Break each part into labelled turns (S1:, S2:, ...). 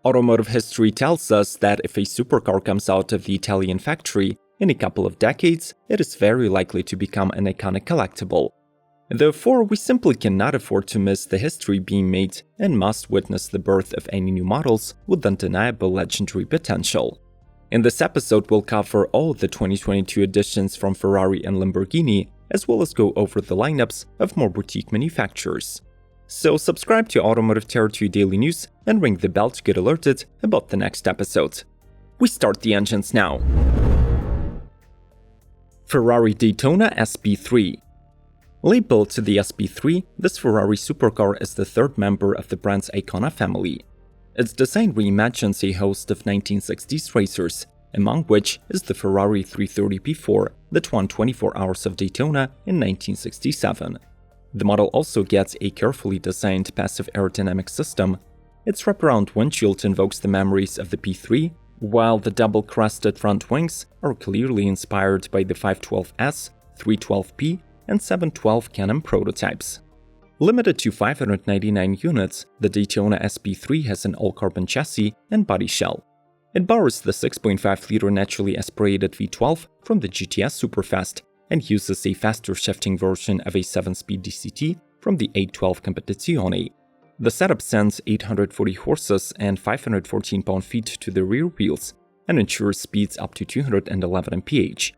S1: Automotive history tells us that if a supercar comes out of the Italian factory, in a couple of decades, it is very likely to become an iconic collectible. Therefore, we simply cannot afford to miss the history being made and must witness the birth of any new models with undeniable legendary potential. In this episode, we'll cover all the 2022 editions from Ferrari and Lamborghini, as well as go over the lineups of more boutique manufacturers. So subscribe to Automotive Territory Daily News and ring the bell to get alerted about the next episode. We start the engines now. Ferrari Daytona SP3. Labeled to the SP3, this Ferrari supercar is the third member of the brand's Icona family. Its design reimagines a host of 1960s racers, among which is the Ferrari 330p4 that won 24 Hours of Daytona in 1967. The model also gets a carefully designed passive aerodynamic system. Its wraparound windshield invokes the memories of the P3, while the double-crested front wings are clearly inspired by the 512S, 312P, and 712 Can-Am prototypes. Limited to 599 units, the Daytona SP3 has an all-carbon chassis and body shell. It borrows the 6.5-liter naturally aspirated V12 from the GTS Superfast and uses a faster shifting version of a 7-speed DCT from the 812 Competizione. The setup sends 840 horses and 514 pound-feet to the rear wheels and ensures speeds up to 211 mph.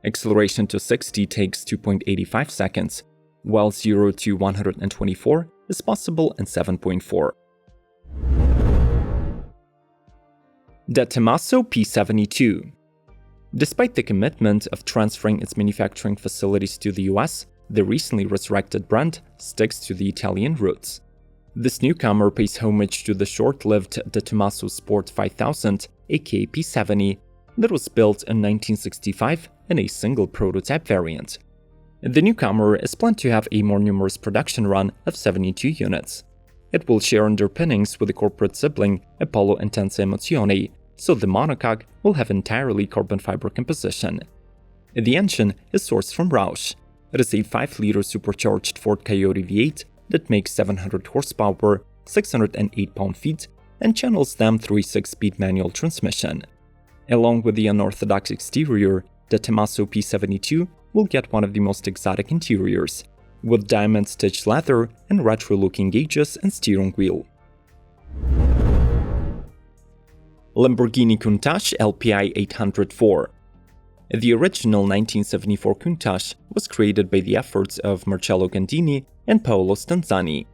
S1: Acceleration to 60 takes 2.85 seconds, while 0 to 124 is possible in 7.4. The Tomaso P72. Despite the commitment of transferring its manufacturing facilities to the US, the recently resurrected brand sticks to the Italian roots. This newcomer pays homage to the short-lived Tomaso Sport 5000, AKA P70, that was built in 1965 in a single prototype variant. The newcomer is planned to have a more numerous production run of 72 units. It will share underpinnings with the corporate sibling Apollo Intense Emozioni, so the monocoque will have entirely carbon fiber composition. The engine is sourced from Roush. It is a 5-liter supercharged Ford Coyote V8 that makes 700 horsepower, 608 pound-feet, and channels them through a 6-speed manual transmission. Along with the unorthodox exterior, the Tomaso P72 will get one of the most exotic interiors, with diamond-stitched leather and retro-looking gauges and steering wheel. Lamborghini Countach LPI 804. The original 1974 Countach was created by the efforts of Marcello Gandini and Paolo Stanzani.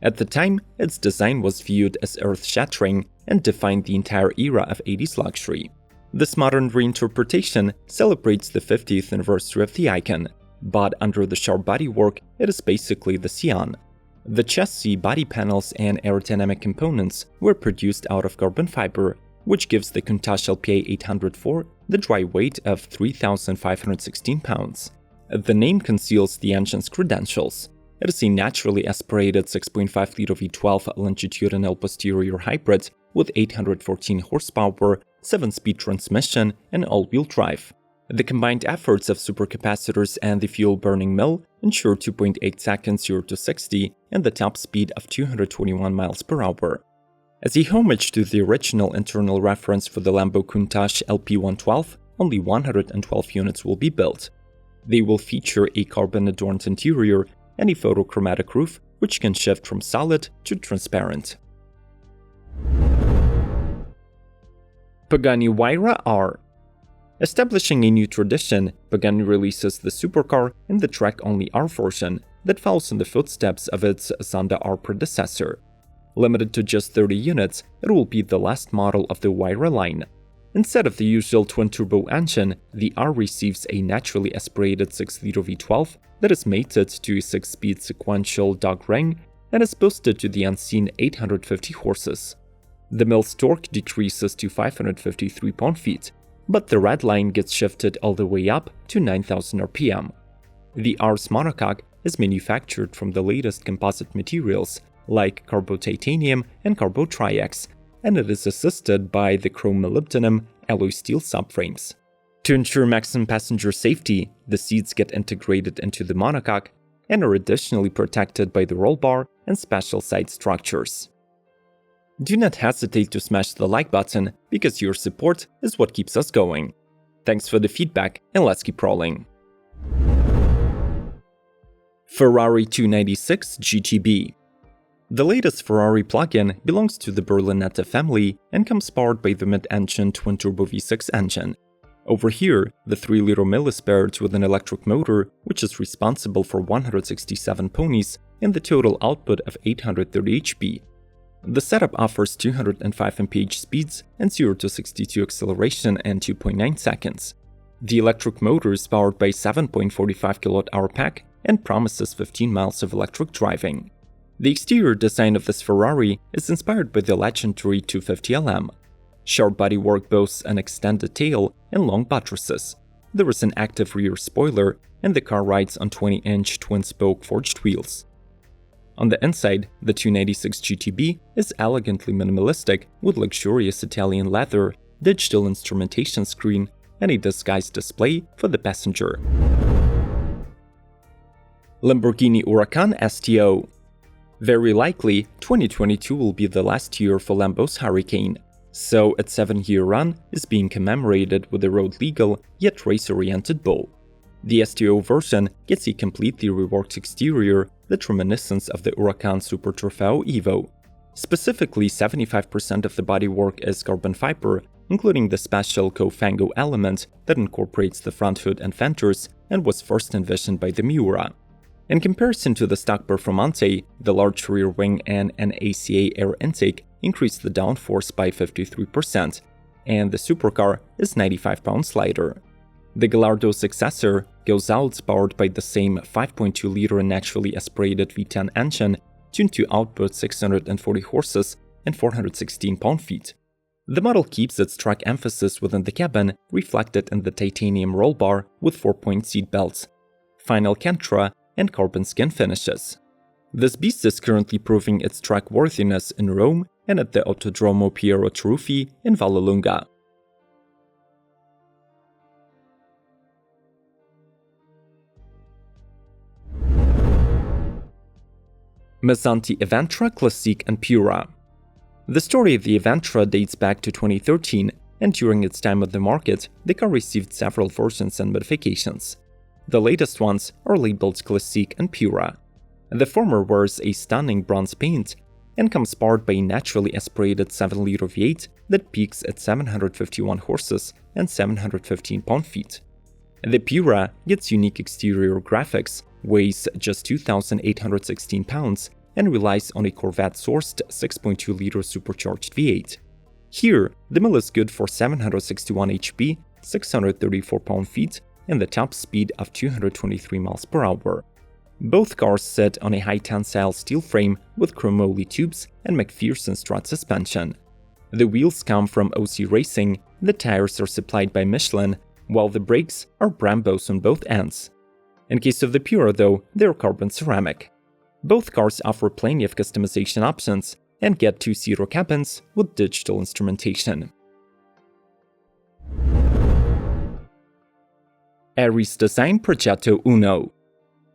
S1: At the time, its design was viewed as earth-shattering and defined the entire era of 80s luxury. This modern reinterpretation celebrates the 50th anniversary of the icon, but under the sharp bodywork, it is basically the Sian. The chassis, body panels, and aerodynamic components were produced out of carbon fiber, which gives the Countach LPA 804 the dry weight of 3,516 pounds. The name conceals the engine's credentials. It is a naturally aspirated 6.5-liter V12 longitudinal posterior hybrid with 814 horsepower, 7-speed transmission, and all-wheel drive. The combined efforts of supercapacitors and the fuel-burning mill ensure 2.8 seconds 0 to 60 and the top speed of 221 miles per hour. As a homage to the original internal reference for the Lambo Countach LP112, only 112 units will be built. They will feature a carbon-adorned interior and a photochromatic roof, which can shift from solid to transparent. Pagani Huayra R. Establishing a new tradition, Pagani releases the supercar in the track-only R version that follows in the footsteps of its Zonda R predecessor. Limited to just 30 units, it will be the last model of the Huayra line. Instead of the usual twin-turbo engine, the R receives a naturally aspirated 6-liter V12 that is mated to a 6-speed sequential dog ring and is boosted to the unseen 850 horses. The mill's torque decreases to 553 pound-feet, but the red line gets shifted all the way up to 9,000 RPM. The R's monocoque is manufactured from the latest composite materials like Carbo Titanium and Carbo Tri-X, and it is assisted by the chrome molybdenum alloy steel subframes. To ensure maximum passenger safety, the seats get integrated into the monocoque and are additionally protected by the roll bar and special side structures. Do not hesitate to smash the like button, because your support is what keeps us going. Thanks for the feedback, and let's keep rolling. Ferrari 296 GTB. The latest Ferrari plug-in belongs to the Berlinetta family and comes powered by the mid-engine twin-turbo V6 engine. Over here, the 3-liter mill is paired with an electric motor, which is responsible for 167 ponies and the total output of 830 HP. The setup offers 205 mph speeds and 0 to 62 acceleration in 2.9 seconds. The electric motor is powered by 7.45 kWh pack and promises 15 miles of electric driving. The exterior design of this Ferrari is inspired by the legendary 250LM. Sharp bodywork boasts an extended tail and long buttresses. There is an active rear spoiler, and the car rides on 20-inch twin-spoke forged wheels. On the inside, the 296 GTB is elegantly minimalistic with luxurious Italian leather, digital instrumentation screen, and a disguised display for the passenger. Lamborghini Huracan STO. Very likely, 2022 will be the last year for Lambo's Hurricane, so its 7-year run is being commemorated with a road-legal yet race-oriented bull. The STO version gets a completely reworked exterior that reminiscent of the Huracan Super Trofeo Evo. Specifically, 75% of the bodywork is carbon fiber, including the special Cofango element that incorporates the front hood and fenders and was first envisioned by the Miura. In comparison to the stock Performante, the large rear wing and an ACA air intake increase the downforce by 53%, and the supercar is 95 pounds lighter. The Gallardo successor goes out powered by the same 5.2-liter naturally aspirated V10 engine tuned to output 640 horses and 416 pound-feet. The model keeps its track emphasis within the cabin, reflected in the titanium roll bar with 4-point seat belts, final Kentra, and carbon skin finishes. This beast is currently proving its track worthiness in Rome and at the Autodromo Piero Truffi in Vallelunga. Mazzanti Eventra Classique and Pura. The story of the Eventra dates back to 2013, and during its time on the market, the car received several versions and modifications. The latest ones are labeled Classique and Pura. The former wears a stunning bronze paint and comes powered by a naturally aspirated 7-liter V8 that peaks at 751 horses and 715 pound-feet. The Pura gets unique exterior graphics, weighs just 2,816 pounds, and relies on a Corvette-sourced 6.2-liter supercharged V8. Here, the mill is good for 761 HP, 634 pound-feet, and the top speed of 223 miles per hour. Both cars sit on a high-tensile steel frame with chromoly tubes and McPherson strut suspension. The wheels come from OC Racing, the tires are supplied by Michelin, while the brakes are Brembos on both ends. In case of the Pura though, they're carbon ceramic. Both cars offer plenty of customization options and get 2-seater cabins with digital instrumentation. Aerys design Progetto Uno.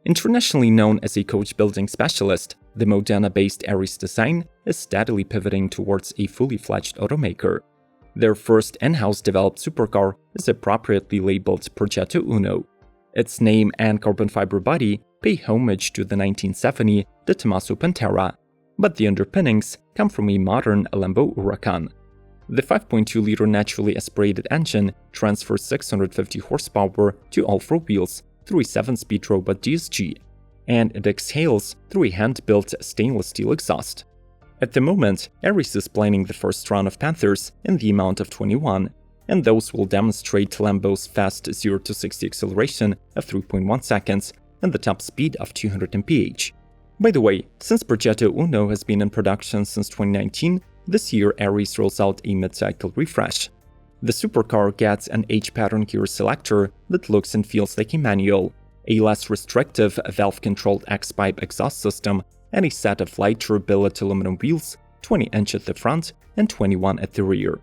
S1: Internationally known as a coach-building specialist, the Modena-based Aerys design is steadily pivoting towards a fully-fledged automaker. Their first in-house developed supercar is appropriately labeled Progetto Uno. Its name and carbon fiber body pay homage to the 1970 the Tomaso Pantera, but the underpinnings come from a modern Lambo Huracan. The 5.2-liter naturally aspirated engine transfers 650 horsepower to all four wheels through a 7-speed robot DSG, and it exhales through a hand-built stainless steel exhaust. At the moment, Aerys is planning the first run of Panthers in the amount of 21, and those will demonstrate Lambo's fast 0 to 60 acceleration of 3.1 seconds and the top speed of 200 mph. By the way, since Progetto Uno has been in production since 2019, this year Aerys rolls out a mid-cycle refresh. The supercar gets an H-pattern gear selector that looks and feels like a manual, a less restrictive valve-controlled X-pipe exhaust system, and a set of lighter billet aluminum wheels, 20 inch at the front and 21 at the rear.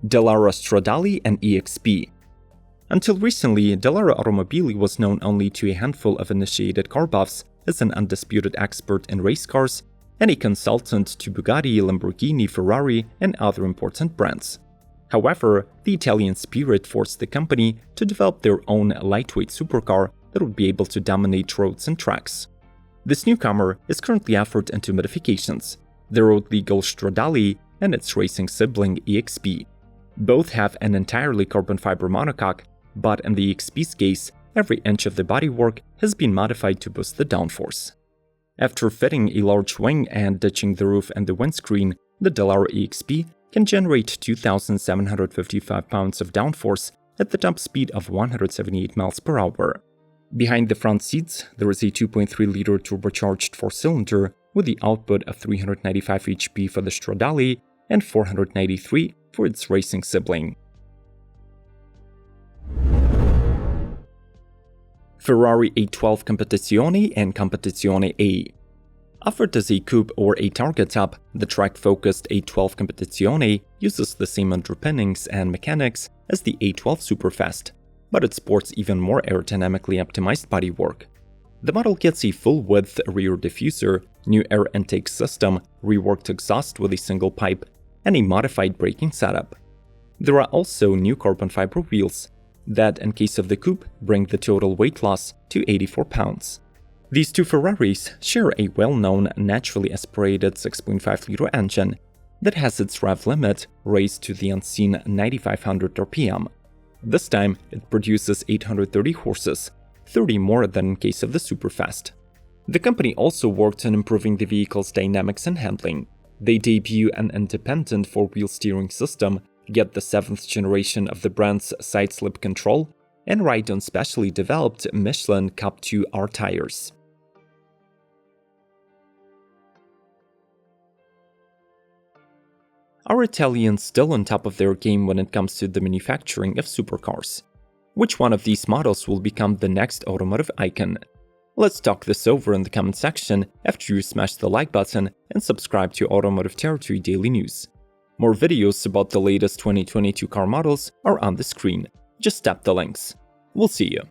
S1: DelOro Stradale and EXP. Until recently, DelOro Automobili was known only to a handful of initiated car buffs as an undisputed expert in race cars and a consultant to Bugatti, Lamborghini, Ferrari, and other important brands. However, the Italian spirit forced the company to develop their own lightweight supercar that would be able to dominate roads and tracks. This newcomer is currently offered into modifications: the road-legal Stradale and its racing sibling EXP. Both have an entirely carbon fiber monocoque, but in the EXP's case, every inch of the bodywork has been modified to boost the downforce. After fitting a large wing and ditching the roof and the windscreen, the DelOro EXP can generate 2,755 pounds of downforce at the top speed of 178 miles per hour. Behind the front seats, there is a 2.3-liter turbocharged four-cylinder with the output of 395 HP for the Stradale and 493 for its racing sibling. Ferrari A12 Competizione and Competizione A. Offered as a coupe or a target top, the track-focused A12 Competizione uses the same underpinnings and mechanics as the A12 Superfast, but it sports even more aerodynamically optimized bodywork. The model gets a full-width rear diffuser, new air intake system, reworked exhaust with a single pipe, and a modified braking setup. There are also new carbon fiber wheels that, in case of the coupe, bring the total weight loss to 84 pounds. These two Ferraris share a well-known naturally aspirated 6.5-liter engine that has its rev limit raised to the unseen 9,500 RPM. This time, it produces 830 horses, 30 more than in case of the Superfast. The company also worked on improving the vehicle's dynamics and handling. They debut an independent four-wheel steering system, get the 7th generation of the brand's side-slip control, and ride on specially developed Michelin Cup 2 R tires. Are Italians still on top of their game when it comes to the manufacturing of supercars? Which one of these models will become the next automotive icon? Let's talk this over in the comment section after you smash the like button and subscribe to Automotive Territory Daily News. More videos about the latest 2022 car models are on the screen. Just tap the links. We'll see you.